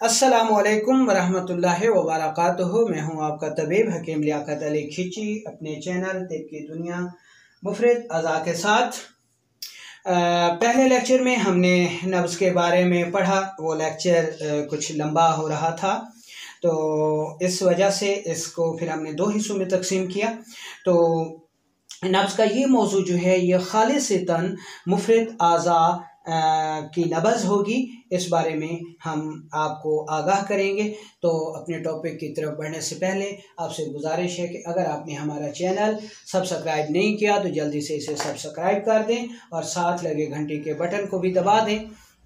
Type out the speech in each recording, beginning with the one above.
अस्सलामुअलैकुम वरहमतुल्लाहि वबरकातुहू। मैं हूं आपका तबीब हकीम लियाकत अली खिची अपने चैनल तिब की दुनिया मुफरद अज़ा के साथ। पहले लेक्चर में हमने नब्ज़ के बारे में पढ़ा। वो लेक्चर कुछ लंबा हो रहा था, तो इस वजह से इसको फिर हमने दो हिस्सों में तकसीम किया। तो नब्ज़ का ये मौजू जो है ये खालिसतन मुफरद आज़ा की नब्ज़ होगी, इस बारे में हम आपको आगाह करेंगे। तो अपने टॉपिक की तरफ बढ़ने से पहले आपसे गुजारिश है कि अगर आपने हमारा चैनल सब्सक्राइब नहीं किया तो जल्दी से इसे सब्सक्राइब कर दें और साथ लगे घंटी के बटन को भी दबा दें,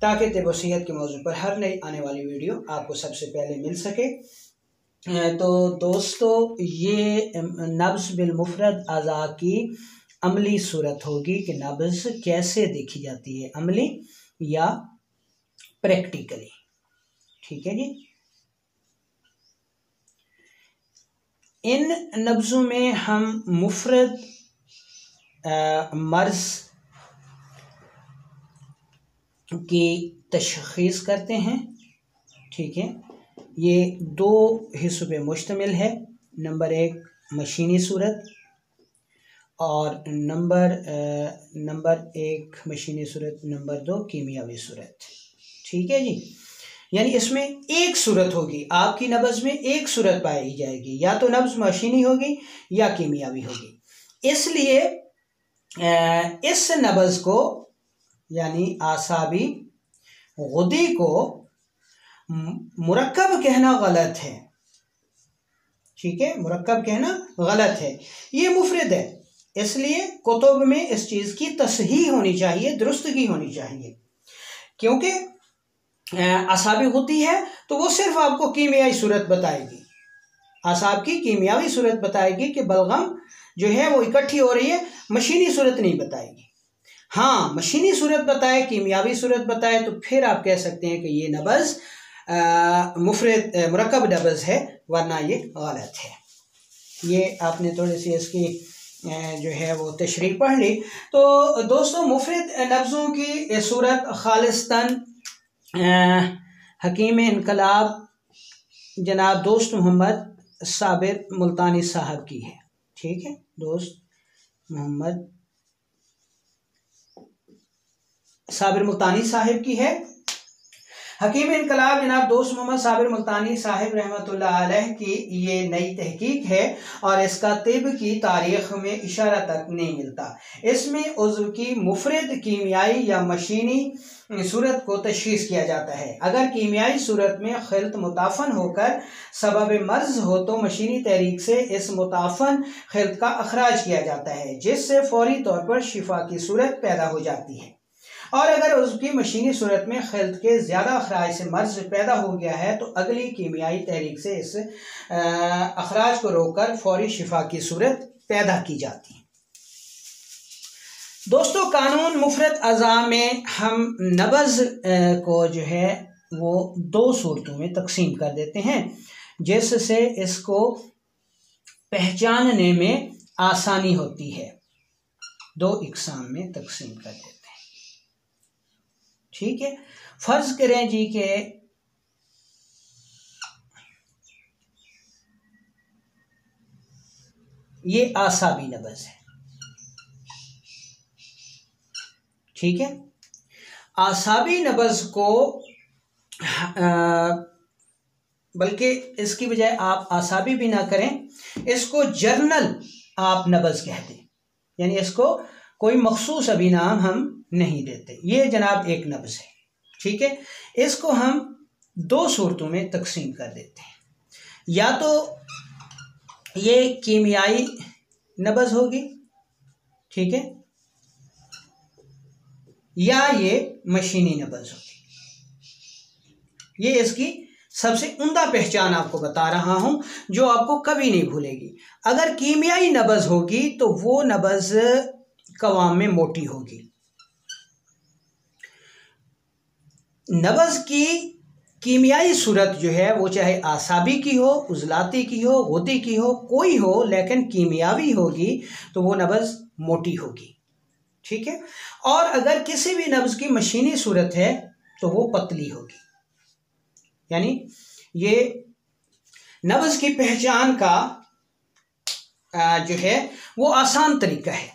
ताकि तिब व सेहत के मौजू पर हर नई आने वाली वीडियो आपको सबसे पहले मिल सके। तो दोस्तों, ये नब्ज़ बिल मुफरद अज़ा की अमली सूरत होगी कि नब्ज़ कैसे देखी जाती है, अमली या प्रैक्टिकली। ठीक है जी। इन नब्ज़ों में हम मुफरद मर्ज़ की तशख़ीस करते हैं। ठीक है, ये दो हिस्सों पे मुश्तमिल है। नंबर एक मशीनी सूरत और नंबर एक मशीनी सूरत, नंबर दो कीमियावी सूरत। ठीक है जी। यानी इसमें एक सूरत होगी, आपकी नब्ज़ में एक सूरत पाई जाएगी, या तो नब्ज़ मशीनी होगी या कीमियावी होगी। इसलिए इस नब्ज़ को यानी आसाबी गुदी को मुरक्कब कहना गलत है। ठीक है, मुरक्कब कहना गलत है, ये मुफरद है। इसलिए कुतुब में इस चीज़ की तसहीह होनी चाहिए, दुरुस्तगी होनी चाहिए। क्योंकि आसाबी गुदी है तो वो सिर्फ आपको कीमियाई सूरत बताएगी, आसाब की कीमियावी सूरत बताएगी कि बलगम जो है वो इकट्ठी हो रही है, मशीनी सूरत नहीं बताएगी। हाँ, मशीनी सूरत बताए, कीमियावी सूरत बताए, तो फिर आप कह सकते हैं कि ये नब्ज़ मुफरद मुरक्कब नब्ज़ है, वरना ये गलत है। ये आपने थोड़ी सी इसकी जो है वो तशरीह पढ़ ली। तो दोस्तों, मुफरद नब्ज़ों की सूरत खालिस्तन हकीम इनकलाब जनाब दोस्त मोहम्मद साबिर मुल्तानी साहब की है। ठीक है, दोस्त मोहम्मद साबिर मुल्तानी साहिब की है। हकीम इनकलाब जनाब दोस्त मोहम्मद साबिर मुल्तानी साहिब रहमतुल्लाह अलैह की ये नई तहकीक है और इसका तिब की तारीख़ में इशारा तक नहीं मिलता। इसमें उज़्व की मुफरद कीमियाई या मशीनी सूरत को तशख़ीस किया जाता है। अगर कीमियाई सूरत में खिल्त मुताफ़न होकर सबब मर्ज़ हो तो मशीनी तहरीक से इस मुताफ़न खिल्त का अखराज किया जाता है, जिससे फौरी तौर पर शिफा की सूरत पैदा हो जाती है। और अगर उसकी मशीनी सूरत में खिल्त के ज़्यादा अखराज से मर्ज़ पैदा हो गया है तो अगली कीमियाई तहरीक से इस अखराज को रोककर फौरी शिफा की सूरत पैदा की जाती है। दोस्तों, कानून मुफरद अज़ा में हम नब्ज़ को जो है वो दो सूरतों में तकसीम कर देते हैं, जिससे इसको पहचानने में आसानी होती है। दो इकसाम में तकसीम कर देते हैं। ठीक है, फर्ज करें जी के ये आसाबी नब्ज़ है। ठीक है, आसाबी नब्ज़ को बल्कि इसकी बजाय आप आसाबी भी ना करें, इसको जर्नल आप नब्ज़ कह दें, यानी इसको कोई मखसूस अभी नाम हम नहीं देते। ये जनाब एक नब्ज़ है। ठीक है, इसको हम दो सूरतों में तकसीम कर देते हैं। या तो ये कीमियाई नब्ज़ होगी, ठीक है, या ये मशीनी नब्ज़ होगी। ये इसकी सबसे उम्दा पहचान आपको बता रहा हूं, जो आपको कभी नहीं भूलेगी। अगर कीमियाई नब्ज़ होगी तो वो नब्ज़ कवाम में मोटी होगी। नब्ज़ की कीमियाई सूरत जो है वो चाहे आसाबी की हो, उज़लाती की हो, गुदी की हो, कोई हो, लेकिन कीमियावी होगी तो वो नब्ज़ मोटी होगी। ठीक है, और अगर किसी भी नब्ज़ की मशीनी सूरत है तो वो पतली होगी। यानी ये नब्ज़ की पहचान का जो है वो आसान तरीका है।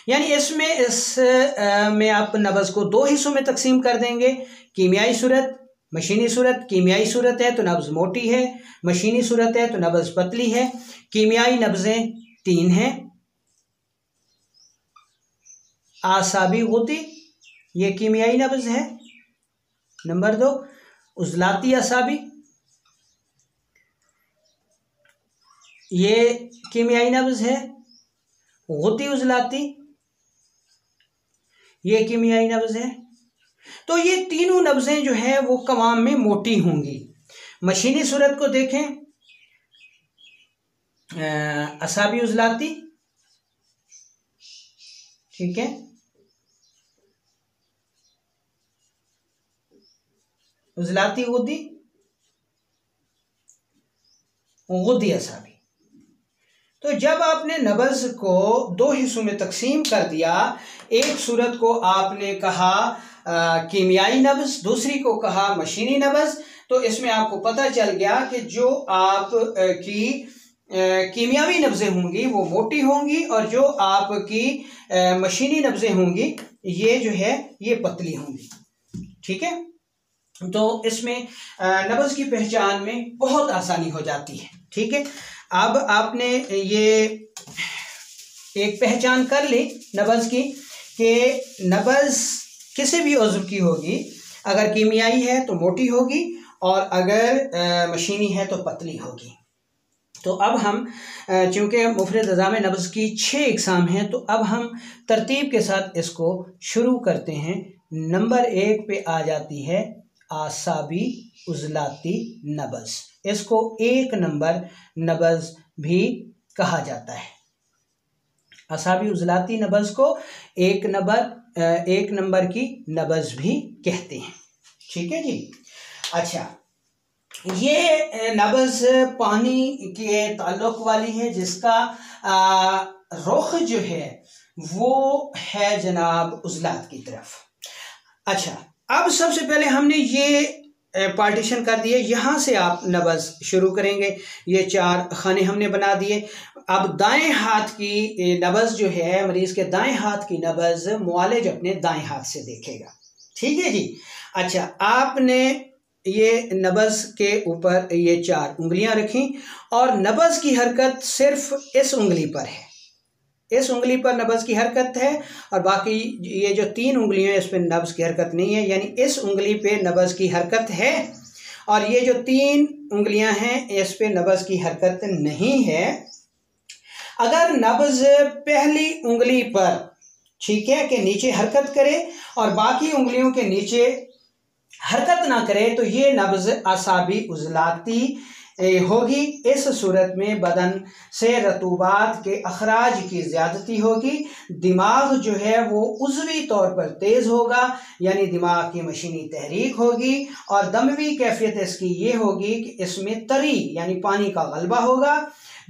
यानी इसमें आप नब्ज़ को दो हिस्सों में तकसीम कर देंगे, कीमियाई सूरत, मशीनी सूरत। कीमियाई सूरत है तो नब्ज़ मोटी है, मशीनी सूरत है तो नब्ज़ पतली है। कीमियाई नब्ज़ें 3 हैं, आसाबी गुद्दी, ये कीमियाई नब्ज़ है। नंबर 2 उज़लाती असाबी, ये कीमियाई नब्ज़ है। गुद्दी उज़लाती, ये कीमियाई नब्ज़ है। तो ये तीनों नब्ज़ें जो है वो कवाम में मोटी होंगी। मशीनी सूरत को देखें, असाबी उज़लाती, ठीक है, उज़लाती गुद्दी, गुद्दी असाबी। तो जब आपने नब्ज़ को दो हिस्सों में तकसीम कर दिया, एक सूरत को आपने कहा कीमियाई नब्ज़, दूसरी को कहा मशीनी नब्ज़, तो इसमें आपको पता चल गया कि जो आप की कीमियावी नब्ज़ें होंगी वो मोटी होंगी और जो आपकी मशीनी नब्ज़ें होंगी ये जो है ये पतली होंगी। ठीक है, तो इसमें नब्ज़ की पहचान में बहुत आसानी हो जाती है। ठीक है, अब आपने ये एक पहचान कर ली नब्ज़ की कि नब्ज़ किसी भी उज़्व की होगी, अगर कीमियाई है तो मोटी होगी और अगर मशीनी है तो पतली होगी। तो अब हम चूँकि मुफ़रद अज़ाम नब्ज़ की 6 इक़साम हैं, तो अब हम तरतीब के साथ इसको शुरू करते हैं। नंबर 1 पे आ जाती है आसाबी उज़लाती नब्ज़। इसको 1 नंबर नब्ज़ भी कहा जाता है। आसाबी उज़लाती नब्ज़ को 1 नंबर की नब्ज़ भी कहते हैं। ठीक है जी। अच्छा, ये नब्ज़ पानी के ताल्लुक़ वाली है, जिसका रुख जो है वो है जनाब उज़लात की तरफ। अच्छा, अब सबसे पहले हमने ये पार्टीशन कर दिए, यहाँ से आप नब्ज़ शुरू करेंगे। ये 4 खाने हमने बना दिए। अब दाएं हाथ की नब्ज़ जो है, मरीज़ के दाएं हाथ की नब्ज़ मुआलिज अपने दाएं हाथ से देखेगा। ठीक है जी। अच्छा, आपने ये नब्ज़ के ऊपर ये 4 उंगलियां रखी और नब्ज़ की हरकत सिर्फ इस उंगली पर है, इस उंगली पर नब्ज़ की हरकत है और बाकी ये जो 3 उंगलियां हैं इस पर नब्ज़ की हरकत नहीं है। यानी इस उंगली पे नब्ज़ की हरकत है और ये जो 3 उंगलियां हैं इस पे नब्ज़ की हरकत नहीं है। अगर नब्ज़ पहली उंगली पर, ठीक है, के नीचे हरकत करे और बाकी उंगलियों के नीचे हरकत ना करे तो ये नब्ज़ आसाबी उज़लाती होगी। इस सूरत में बदन से रतूबात के अखराज की ज़्यादती होगी। दिमाग जो है वो उज़वी तौर पर तेज़ होगा, यानी दिमाग की मशीनी तहरीक होगी और दमवी कैफियत इसकी ये होगी कि इसमें तरी यानी पानी का गलबा होगा,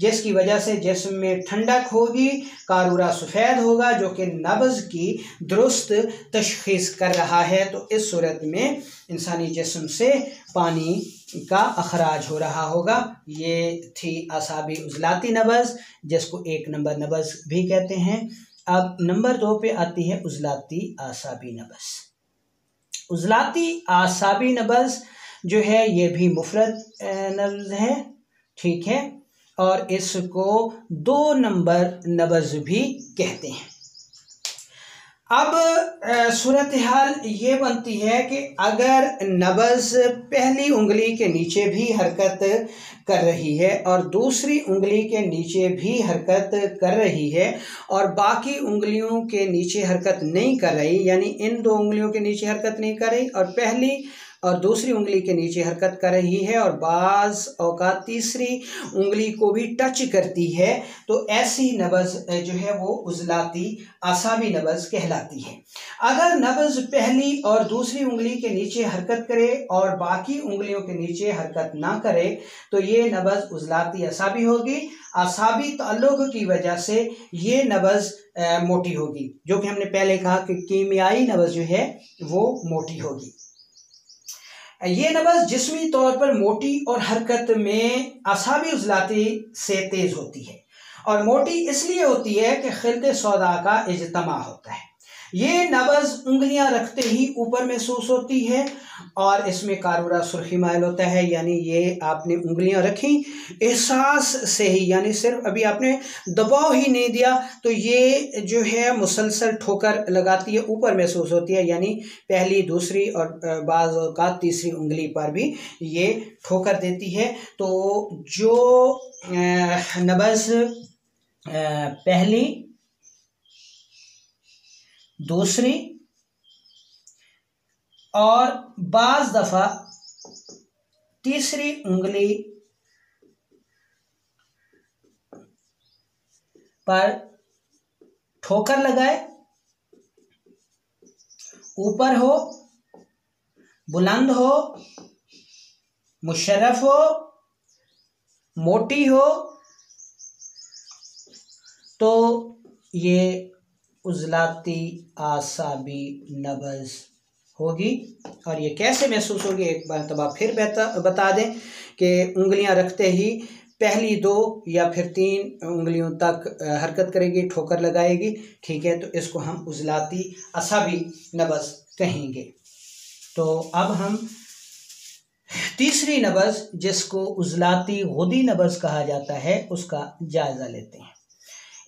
जिसकी वजह से जिस्म में ठंडक होगी, कारूरा सफ़ेद होगा, जो कि नब्ज़ की दुरुस्त तशख़ीस कर रहा है। तो इस सूरत में इंसानी जिस्म से पानी का अखराज हो रहा होगा। ये थी आसाबी उज़लाती नब्ज़, जिसको 1 नंबर नब्ज़ भी कहते हैं। अब नंबर 2 पे आती है उज़लाती आसाबी नब्ज़। उज़लाती आसाबी नब्ज़ जो है ये भी मुफ़रद नब्ज़ है, ठीक है, और इसको 2 नंबर नब्ज़ भी कहते हैं। अब सूरत हाल ये बनती है कि अगर नब्ज़ पहली उंगली के नीचे भी हरकत कर रही है और दूसरी उंगली के नीचे भी हरकत कर रही है और बाकी उंगलियों के नीचे हरकत नहीं कर रही, यानी इन 2 उंगलियों के नीचे हरकत नहीं कर रही और पहली और दूसरी उंगली के नीचे हरकत कर रही है और बाज़ औक़ात तीसरी उंगली को भी टच करती है, तो ऐसी नब्ज़ जो है वो उज़लाती आसाबी नब्ज़ कहलाती है। अगर नब्ज़ पहली और दूसरी उंगली के नीचे हरकत करे और बाकी उंगलियों के नीचे हरकत ना करे तो ये नब्ज़ उज़लाती आसाबी होगी। आसाबी ताल्लुक़ की वजह से ये नब्ज़ मोटी होगी, जो कि हमने पहले कहा कि कीमियाई नब्ज़ जो है वो मोटी होगी। ये नब्ज़ जिस्मी तौर पर मोटी और हरकत में असाबी उज़लाती से तेज़ होती है, और मोटी इसलिए होती है कि खिलते सौदा का इज्तमा होता है। ये नब्ज़ उंगलियां रखते ही ऊपर महसूस होती है और इसमें कारूरा सुर्खी माइल होता है, यानी ये आपने उंगलियां रखी एहसास से ही, यानी सिर्फ अभी आपने दबाव ही नहीं दिया तो ये जो है मुसलसल ठोकर लगाती है, ऊपर महसूस होती है, यानी पहली, दूसरी और बाज़ औक़ात तीसरी उंगली पर भी ये ठोकर देती है। तो जो नब्ज़ पहली, दूसरी और बाज़ दफ़ा तीसरी उंगली पर ठोकर लगाए, ऊपर हो, बुलंद हो, मुशर्रफ हो, मोटी हो, तो ये उज़लाती आसाबी नब्ज़ होगी। और ये कैसे महसूस होगी, एक बार तब फिर बता दें कि उंगलियां रखते ही पहली 2 या फिर 3 उंगलियों तक हरकत करेगी, ठोकर लगाएगी, ठीक है। तो इसको हम उज़लाती आसाबी नब्ज़ कहेंगे। तो अब हम तीसरी नब्ज़ जिसको उज़लाती गुदी नब्ज़ कहा जाता है उसका जायज़ा लेते हैं।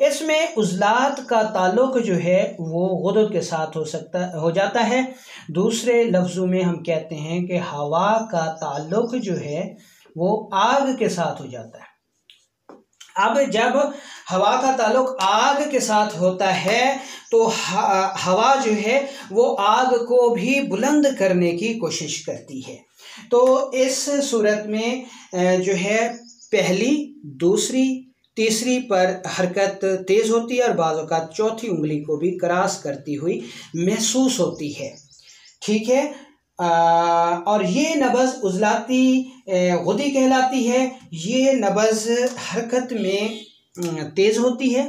इसमें उज़लात का ताल्लुक जो है वो गुदद के साथ हो जाता है। दूसरे लफ्ज़ों में हम कहते हैं कि हवा का ताल्लुक जो है वो आग के साथ हो जाता है। अब जब हवा का ताल्लुक आग के साथ होता है तो हवा जो है वो आग को भी बुलंद करने की कोशिश करती है। तो इस सूरत में जो है पहली, दूसरी, तीसरी पर हरकत तेज़ होती है और बाज़ औक़ात चौथी उंगली को भी क्रॉस करती हुई महसूस होती है, ठीक है। और ये नब्ज़ उज़लाती गुदी कहलाती है। ये नब्ज़ हरकत में तेज़ होती है,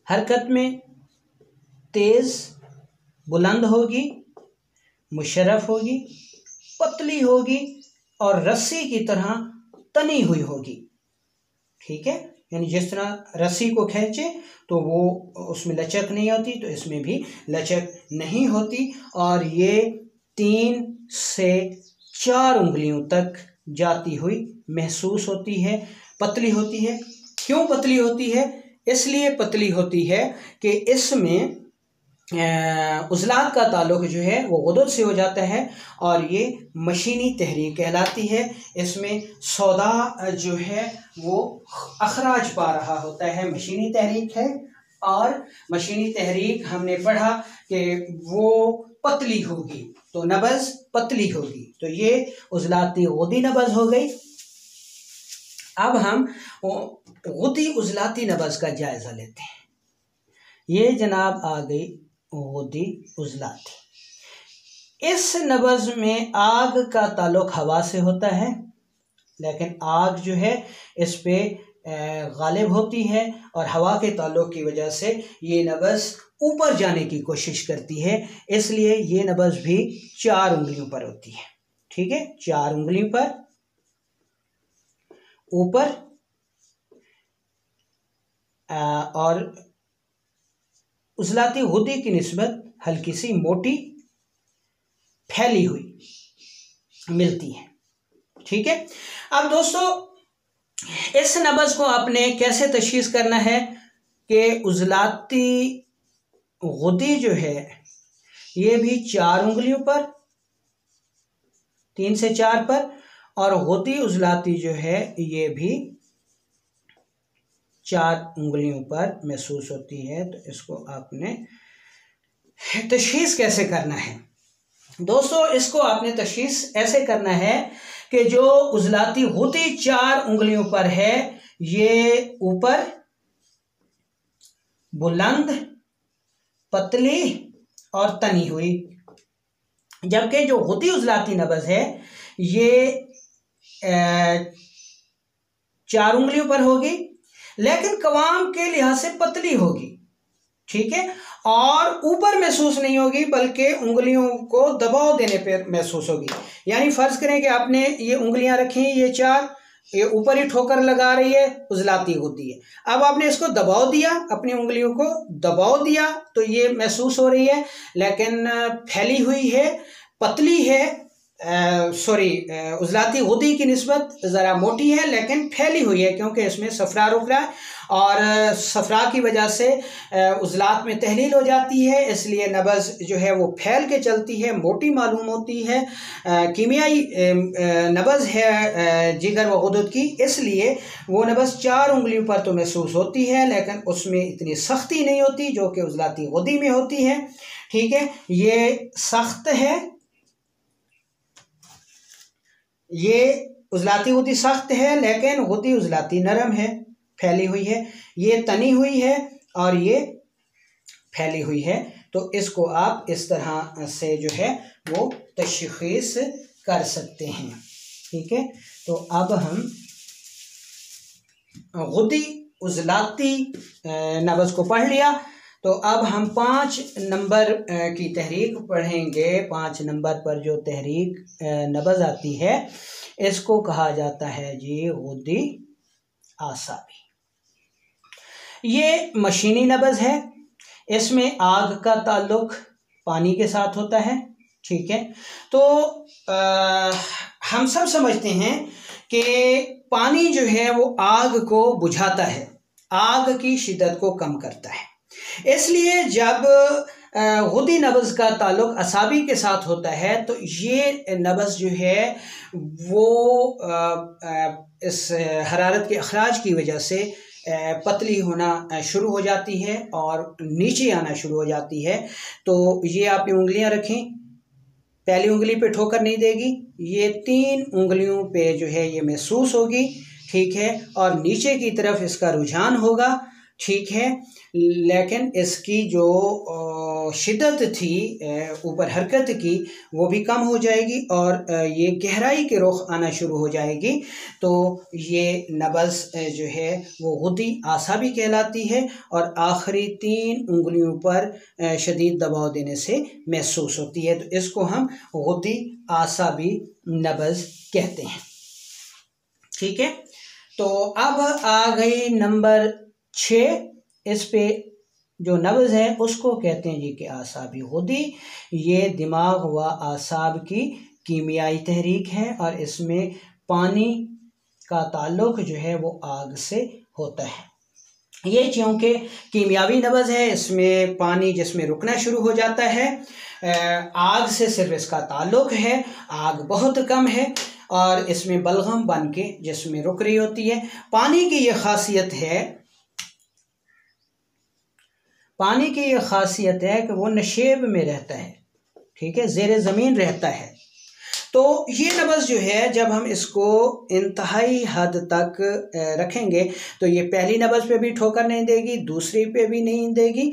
हरकत में तेज़, बुलंद होगी, मुशर्रफ होगी, पतली होगी और रस्सी की तरह तनी हुई होगी, ठीक है। यानी जिस तरह रस्सी को खींचे तो वो उसमें लचक नहीं होती, तो इसमें भी लचक नहीं होती। और ये 3 से 4 उंगलियों तक जाती हुई महसूस होती है, पतली होती है। क्यों पतली होती है? इसलिए पतली होती है कि इसमें उज़लात का ताल्लुक जो है वो गुदद से हो जाता है और ये मशीनी तहरीक कहलाती है। इसमें सौदा जो है वो अखराज पा रहा होता है, मशीनी तहरीक है। और मशीनी तहरीक हमने पढ़ा कि वो पतली होगी, तो नब्ज़ पतली होगी, तो ये उज़लाती गुदी नब्ज़ हो गई। अब हम गुदी उज़लाती नब्ज़ का जायज़ा लेते हैं। ये जनाब आ गई गुदी उज़लाती। इस नब्ज़ में आग का ताल्लुक हवा से होता है, लेकिन आग जो है इस पे गालिब होती है और हवा के ताल्लुक की वजह से ये नब्ज़ ऊपर जाने की कोशिश करती है, इसलिए ये नब्ज़ भी 4 उंगलियों पर होती है, ठीक है। 4 उंगलियों पर ऊपर और उज़लाती गुदी की निस्बत हल्की सी मोटी फैली हुई मिलती है, ठीक है। अब दोस्तों इस नब्ज़ को आपने कैसे तशख़ीस करना है कि उज़लाती गुदी जो है ये भी 4 उंगलियों पर, 3 से 4 पर, और गुदी उज़लाती जो है ये भी 4 उंगलियों पर महसूस होती है। तो इसको आपने तशख़ीस कैसे करना है दोस्तों? इसको आपने तशख़ीस ऐसे करना है कि जो उज़लाती गुदी 4 उंगलियों पर है ये ऊपर, बुलंद, पतली और तनी हुई, जबकि जो गुदी उज़लाती नब्ज़ है ये 4 उंगलियों पर होगी लेकिन कवाम के लिहाज से पतली होगी, ठीक है, और ऊपर महसूस नहीं होगी बल्कि उंगलियों को दबाव देने पर महसूस होगी। यानी फ़र्ज़ करें कि आपने ये उंगलियां रखी, ये चार, ये ऊपर ही ठोकर लगा रही है, उजलाती होती है। अब आपने इसको दबाव दिया, अपनी उंगलियों को दबाव दिया तो ये महसूस हो रही है, लेकिन फैली हुई है, पतली है, उजलाती गुदी की निस्बत ज़रा मोटी है लेकिन फैली हुई है, क्योंकि इसमें सफ़रा रुक रहा है और सफ़रा की वजह से उजलात में तहलील हो जाती है, इसलिए नब्ज़ जो है वो फैल के चलती है, मोटी मालूम होती है। कीमियाई नब्ज़ है जिगर व गुदद की, इसलिए वो नब्ज़ चार उंगलियों पर तो महसूस होती है लेकिन उसमें इतनी सख्ती नहीं होती जो कि उजलाती गुदी में होती है। ठीक है, ये सख्त है, ये उजलाती गुदी सख्त है लेकिन गुदी उजलाती नरम है, फैली हुई है। ये तनी हुई है और ये फैली हुई है। तो इसको आप इस तरह से जो है वो तशख़ीस कर सकते हैं। ठीक है, तो अब हम गुदी उजलाती नब्ज़ को पढ़ लिया, तो अब हम 5 नंबर की तहरीक पढ़ेंगे। 5 नंबर पर जो तहरीक नब्ज़ आती है इसको कहा जाता है जी गुदी आसाबी। ये मशीनी नब्ज़ है, इसमें आग का ताल्लुक पानी के साथ होता है। ठीक है, तो हम सब समझते हैं कि पानी जो है वो आग को बुझाता है, आग की शिद्दत को कम करता है, इसलिए जब गुदी नब्ज़ का ताल्लुक असाबी के साथ होता है तो ये नब्ज़ जो है वो इस हरारत के अखराज की वजह से पतली होना शुरू हो जाती है और नीचे आना शुरू हो जाती है। तो ये आपने उंगलियां रखें, पहली उंगली पे ठोकर नहीं देगी, ये 3 उंगलियों पे जो है ये महसूस होगी। ठीक है, और नीचे की तरफ इसका रुझान होगा। ठीक है, लेकिन इसकी जो शिद्दत थी ऊपर हरकत की वो भी कम हो जाएगी और ये गहराई के रुख आना शुरू हो जाएगी। तो ये नब्ज़ जो है वो गुदी आसाबी कहलाती है और आखिरी 3 उंगलियों पर शदीद दबाव देने से महसूस होती है। तो इसको हम गुदी आसाबी नब्ज़ कहते हैं। ठीक है, तो अब आ गई नंबर 6। इस पे जो नब्ज़ है उसको कहते हैं जी कि आसाबी गुदी। ये दिमाग व आसाब की कीमियाई तहरीक है और इसमें पानी का ताल्लुक जो है वो आग से होता है। ये चूँकि कीमियावी नब्ज़ है, इसमें पानी जिसमें रुकना शुरू हो जाता है, आग से सिर्फ इसका ताल्लुक है, आग बहुत कम है और इसमें बलगम बन के जिसमें रुक रही होती है। पानी की ये खासियत है, पानी की ये खासियत है कि वो नशेब में रहता है। ठीक है, ज़ेरे ज़मीन रहता है। तो ये नब्ज़ जो है जब हम इसको इंतहाई हद तक रखेंगे तो ये पहली नब्ज़ पे भी ठोकर नहीं देगी, दूसरी पे भी नहीं देगी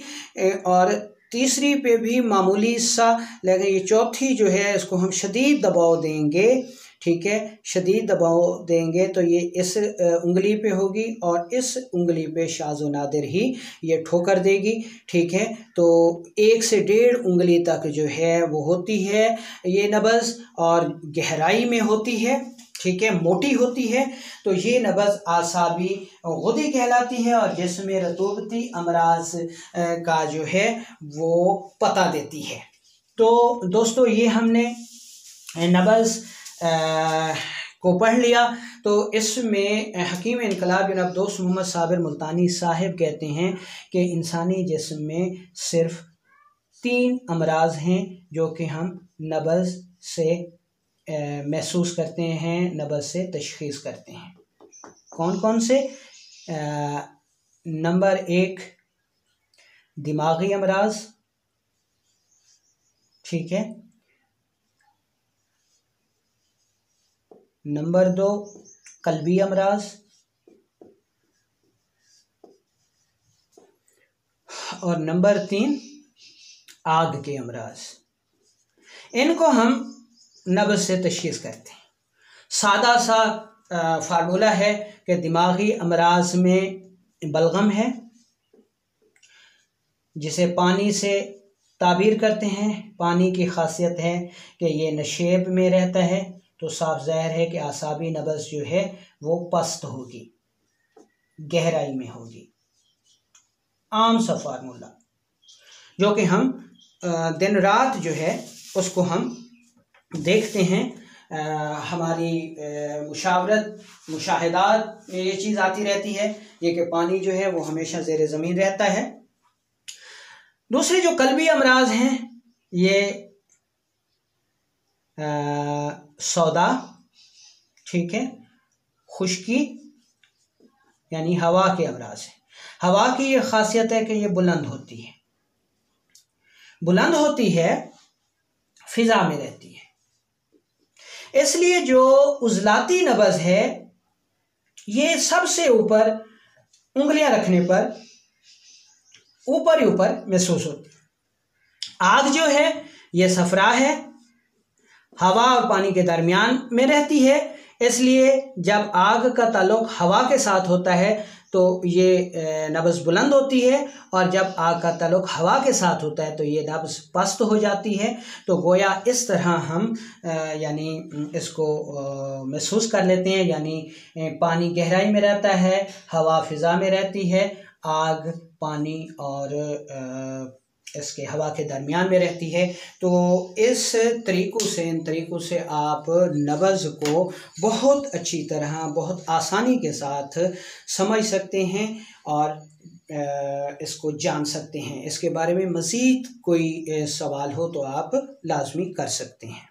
और तीसरी पे भी मामूली सा, लेकिन ये चौथी जो है इसको हम शदीद दबाव देंगे। ठीक है, शदीद दबाव देंगे तो ये इस उंगली पे होगी और इस उंगली पे शाज़ व नादिर ही ये ठोकर देगी। ठीक है, तो 1 से 1.5 उंगली तक जो है वो होती है ये नब्ज़ और गहराई में होती है। ठीक है, मोटी होती है। तो ये नब्ज़ आसाबी गुदी कहलाती है और जिसमें रतूबती अमराज का जो है वो पता देती है। तो दोस्तों ये हमने नब्ज़ को पढ़ लिया। तो इसमें हकीम इनकलाब जनाब दोस्त मोहम्मद साबिर मुल्तानी साहिब कहते हैं कि इंसानी जिस्म में सिर्फ 3 अमराज हैं जो कि हम नब्ज़ से महसूस करते हैं, नब्ज़ से तशख़ीस करते हैं। कौन कौन से? नंबर 1 दिमागी अमराज। ठीक है, नंबर 2 कल्बी अमराज और नंबर 3 आग के अमराज। इनको हम नब्ज़ से तशख़ीस करते हैं। सादा सा फार्मूला है कि दिमागी अमराज में बलगम है, जिसे पानी से ताबीर करते हैं। पानी की खासियत है कि ये नशेब में रहता है, तो साफ ज़ाहिर है कि आसाबी नब्ज़ जो है वो पस्त होगी, गहराई में होगी। आम सा फार्मूला जो कि हम दिन रात जो है उसको हम देखते हैं। हमारी मुशाहिदात में ये चीज़ आती रहती है, ये कि पानी जो है वो हमेशा ज़ेर ज़मीन रहता है। दूसरे जो कल्बी अमराज हैं, ये सौदा, ठीक है, खुश्की यानी हवा के अमराज है। हवा की ये खासियत है कि ये बुलंद होती है, बुलंद होती है, फिजा में रहती है। इसलिए जो उजलाती नब्ज़ है ये सबसे ऊपर उंगलियां रखने पर ऊपर ही ऊपर महसूस होती है। आग जो है ये सफरा है, हवा और पानी के दरमियान में रहती है, इसलिए जब आग का ताल्लुक हवा के साथ होता है तो ये नब्ज़ बुलंद होती है, और जब आग का ताल्लुक हवा के साथ होता है तो ये नब्ज़ पस्त हो जाती है। तो गोया इस तरह हम यानी इसको महसूस कर लेते हैं, यानी पानी गहराई में रहता है, हवा फिज़ा में रहती है, आग पानी और इसके हवा के दरमियान में रहती है। तो इस तरीक़ों से, इन तरीक़ों से आप नब्ज़ को बहुत अच्छी तरह, बहुत आसानी के साथ समझ सकते हैं और इसको जान सकते हैं। इसके बारे में मज़ीद कोई सवाल हो तो आप लाज़मी कर सकते हैं।